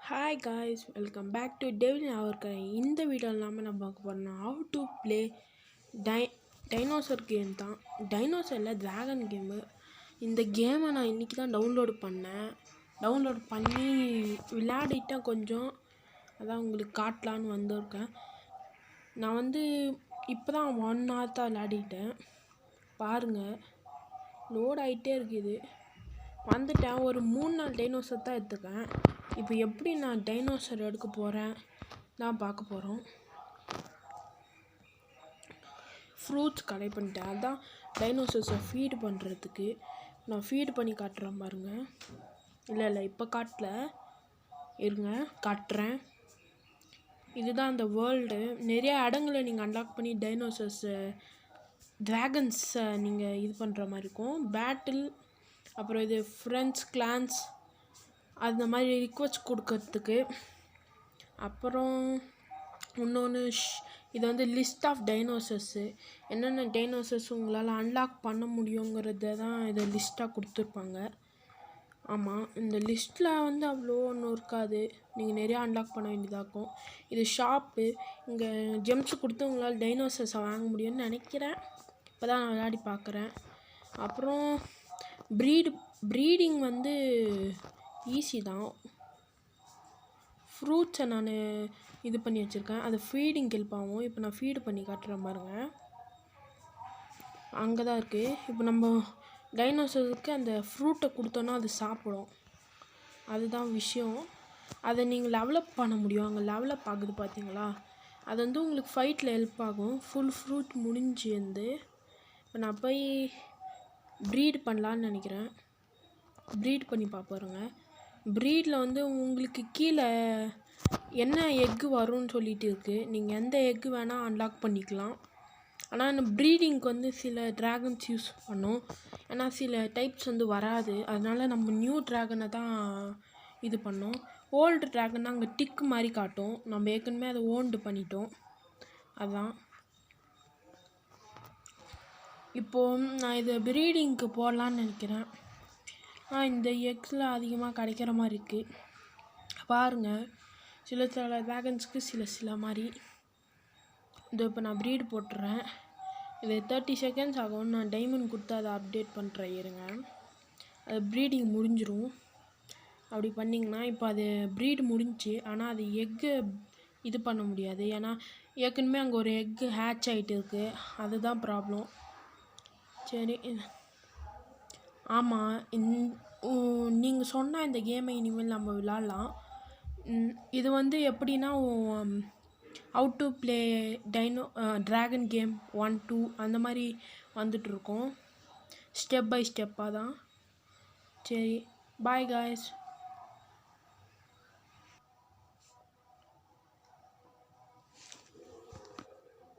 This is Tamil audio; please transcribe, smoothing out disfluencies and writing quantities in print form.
Hi guys, welcome back to devil hour. இந்த வீடியோவில் நம்ம பார்க்க போகிறோம் how to play dinosaur game தான். டைனோசரில் ட்ராகன் கேமு. இந்த கேமை நான் இன்றைக்கி தான் டவுன்லோட் பண்ணி விளையாடிட்டேன் கொஞ்சம். அதான் உங்களுக்கு காட்டலான்னு வந்திருக்கேன். நான் இப்போ தான் 1 hour தான் விளையாடிட்டேன். பாருங்கள், லோட் ஆகிட்டே இருக்குது. வந்துட்டேன். ஒரு 3-4 டைனோசர் தான் எடுத்துக்கேன். இப்போ எப்படி நான் டைனோசர் எடுக்க போகிறேன் தான் பார்க்க போகிறோம். ஃப்ரூட்ஸ் கலெக்ட் பண்ணிட்டேன். அதான் டைனோசர்ஸை ஃபீடு பண்ணுறதுக்கு நான் ஃபீடு பண்ணி காட்டுறேன் பாருங்கள். இல்லை இப்போ காட்டல, இருங்க காட்டுறேன். இதுதான் அந்த வேர்ல்டு. நிறைய இடங்களை நீங்கள் அன்லாக் பண்ணி ட்ராகன்ஸை நீங்கள் இது பண்ணுற மாதிரி இருக்கும். பேட்டில், அப்புறம் இது ஃப்ரெண்ட்ஸ், கிளான்ஸ், அந்த மாதிரி ரிக்வெஸ்ட் கொடுக்கறதுக்கு. அப்புறம் இன்னொன்று, இது லிஸ்ட் ஆஃப் டைனோசர்ஸு. என்னென்ன டைனோசர்ஸ் உங்களால் அன்லாக் பண்ண முடியுங்கிறத தான் இதை லிஸ்ட்டாக கொடுத்துருப்பாங்க. ஆமாம், இந்த லிஸ்ட்டில் அவ்வளோ ஒன்றும் இருக்காது. நீங்கள் நிறையா அன்லாக் பண்ண வேண்டியதாக இருக்கும். இது ஷாப்பு. இங்கே ஜெம்ஸ் கொடுத்து உங்களால் டைனோசர்ஸை வாங்க முடியும்னு நினைக்கிறேன். இப்போ தான் நான் விளையாடி பார்க்குறேன். அப்புறம் ப்ரீடிங் ஈஸி தான். ஃப்ரூட்ஸை நான் இது பண்ணி வச்சுருக்கேன். அது ஃபீடிங் ஹெல்ப் ஆகும். இப்போ நான் ஃபீடு பண்ணி காட்டுறேன் பாருங்கள். அங்கே தான் இருக்குது. இப்போ நம்ம டைனோசருக்கு அந்த ஃப்ரூட்டை கொடுத்தோன்னா அது சாப்பிடும். அதுதான் விஷயம். அதை நீங்கள் லெவலப் பண்ண முடியும். அங்கே லெவலப் ஆகுது பார்த்தீங்களா? அது உங்களுக்கு ஃபைட்டில் ஹெல்ப் ஆகும். ஃபுல் ஃப்ரூட் முடிஞ்சு இப்போ நான் போய் ப்ரீட் பண்ணலான்னு நினைக்கிறேன். ப்ரீட் பண்ணி பார்ப்போங்க. ப்ரீடில் உங்களுக்கு கீழே என்ன எக்கு வரும்னு சொல்லிட்டு இருக்குது. நீங்கள் எந்த எக்கு வேணால் அன்லாக் பண்ணிக்கலாம். ஆனால் இந்த ப்ரீடிங்க்கு சில ட்ராகன்ஸ் யூஸ் பண்ணும். ஏன்னா சில டைப்ஸ் வராது. அதனால் நம்ம நியூ ட்ராகனை தான் இது பண்ணோம். ஓல்டு ட்ராகன் அங்கே டிக்கு மாதிரி காட்டும். நம்ம ஏற்கனவே அதை ஓல்டு பண்ணிட்டோம். அதான் இப்போது நான் இதை ப்ரீடிங்க்கு போடலான்னு நினைக்கிறேன். இந்த எக்ஸில் அதிகமாக கிடைக்கிற மாதிரி இருக்குது. பாருங்கள், சில ட்ராகன்ஸ்க்கு சில மாதிரி. இப்போ நான் ப்ரீடு போட்டுறேன். இது 30 seconds ஆகும். நான் டைமண்ட் கொடுத்து அதை அப்டேட் பண்ணுறேன். இருங்க, அது ப்ரீடிங் முடிஞ்சிடும். அப்படி பண்ணிங்கன்னா இப்போ அது ப்ரீடு முடிஞ்சு. ஆனால் அது எக்கு இது பண்ண முடியாது. ஏன்னா ஏற்கனவே அங்கே ஒரு எக்கு ஹேட்ச் ஆகிட்டு இருக்குது. அதுதான் ப்ராப்ளம். சரி, ஆமாம், நீங்கள் சொன்னால் இந்த கேமை இனிமேல் நம்ம விளாட்லாம். இது எப்படின்னா how to play dragon game 1, 2 அந்த மாதிரி வந்துட்டுருக்கோம். ஸ்டெப் பை ஸ்டெப்பாக தான். சரி, பாய் காய்ஸ்.